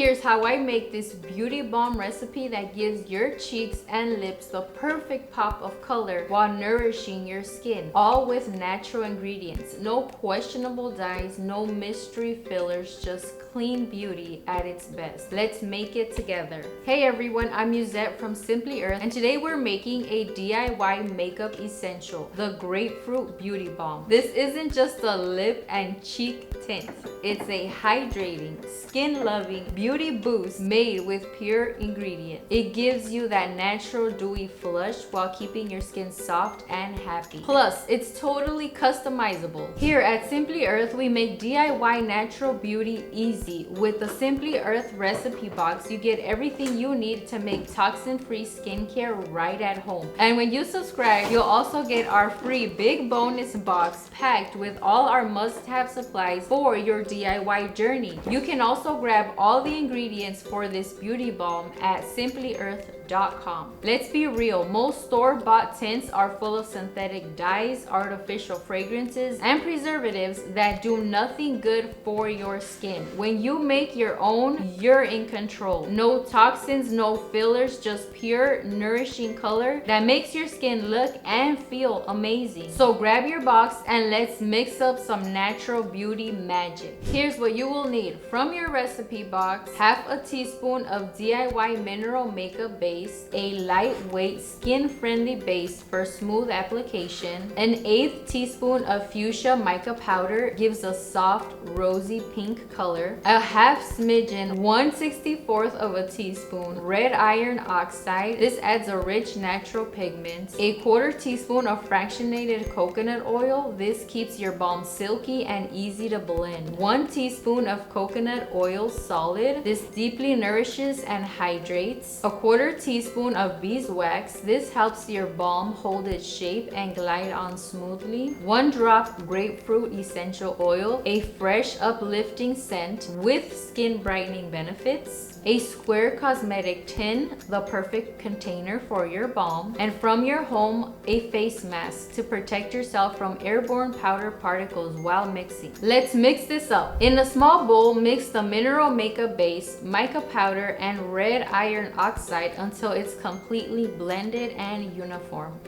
Here's how I make this beauty balm recipe that gives your cheeks and lips the perfect pop of color while nourishing your skin, all with natural ingredients. No questionable dyes, no mystery fillers, just clean beauty at its best. Let's make it together. Hey everyone, I'm Yuzette from Simply Earth, and today we're making a DIY makeup essential, the Grapefruit Beauty Balm. This isn't just a lip and cheek tint. It's a hydrating, skin-loving beauty boost made with pure ingredients. It gives you that natural dewy flush while keeping your skin soft and happy. Plus, it's totally customizable. Here at Simply Earth, we make DIY natural beauty easy. With the Simply Earth recipe box, you get everything you need to make toxin-free skincare right at home. And when you subscribe, you'll also get our free big bonus box packed with all our must-have supplies for your DIY journey. You can also grab all the ingredients for this beauty balm at simplyearth.com. Let's be real, most store-bought tints are full of synthetic dyes, artificial fragrances, and preservatives that do nothing good for your skin. When you make your own, you're in control. No toxins, no fillers, just pure, nourishing color that makes your skin look and feel amazing. So grab your box and let's mix up some natural beauty magic. Here's what you will need from your recipe box: half a teaspoon of DIY mineral makeup base, a lightweight skin-friendly base for smooth application, an 1/8 teaspoon of fuchsia mica powder, gives a soft rosy pink color, a half smidgen, 1/64 of a teaspoon red iron oxide. This adds a rich natural pigment. A 1/4 teaspoon of fractionated coconut oil. This keeps your balm silky and easy to blend. 1 teaspoon of coconut oil solid. This deeply nourishes and hydrates. A 1/4 teaspoon of beeswax. This helps your balm hold its shape and glide on smoothly. 1 drop grapefruit essential oil, a fresh uplifting scent with skin brightening benefits. A square cosmetic tin, the perfect container for your balm. And from your home, a face mask to protect yourself from airborne powder particles while mixing. Let's mix this up. In a small bowl, mix the mineral makeup base, mica powder, and red iron oxide until it's completely blended and uniform.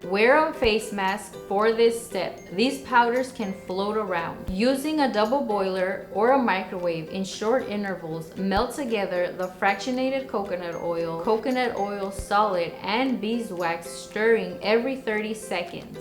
Wear a face mask for this step. These powders can float around. Using a double boiler or a microwave in short intervals, melt together the fractionated coconut oil solid, and beeswax, stirring every 30 seconds.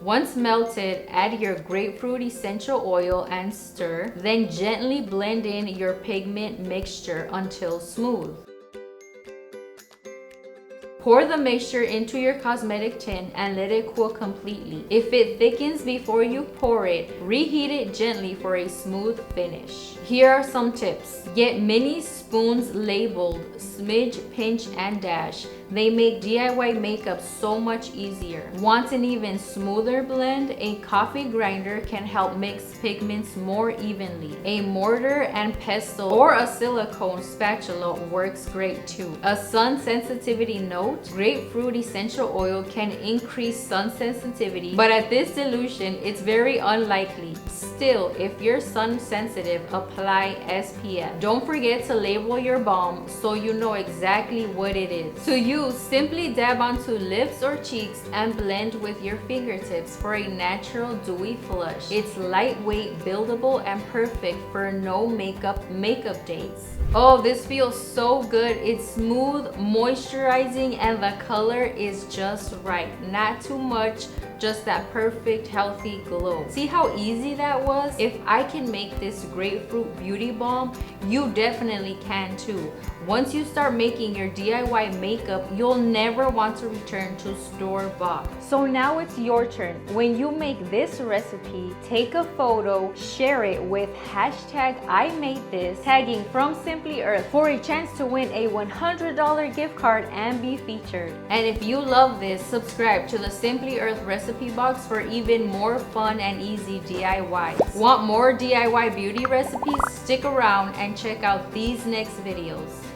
Once melted, add your grapefruit essential oil and stir, then gently blend in your pigment mixture until smooth. Pour the mixture into your cosmetic tin and let it cool completely. If it thickens before you pour it, reheat it gently for a smooth finish. Here are some tips. Get mini spoons labeled smidge, pinch, and dash. They make DIY makeup so much easier. Want an even smoother blend? A coffee grinder can help mix pigments more evenly. A mortar and pestle or a silicone spatula works great too. A sun sensitivity note: grapefruit essential oil can increase sun sensitivity, but at this dilution, it's very unlikely. Still, if you're sun sensitive, apply SPF. Don't forget to label your balm so you know exactly what it is. To use, simply dab onto lips or cheeks and blend with your fingertips for a natural dewy flush. It's lightweight, buildable, and perfect for no makeup days. Oh, this feels so good. It's smooth, moisturizing, and the color is just right. Not too much, just that perfect, healthy glow. See how easy that was? If I can make this Grapefruit Beauty Balm, you definitely can too. Once you start making your DIY makeup, you'll never want to return to store-bought. So now it's your turn. When you make this recipe, take a photo, share it with #IMadeThis, tagging From Simply Earth for a chance to win a $100 gift card and be featured. And if you love this, subscribe to the Simply Earth recipe box for even more fun and easy DIYs. Want more DIY beauty recipes? Stick around and check out these next videos.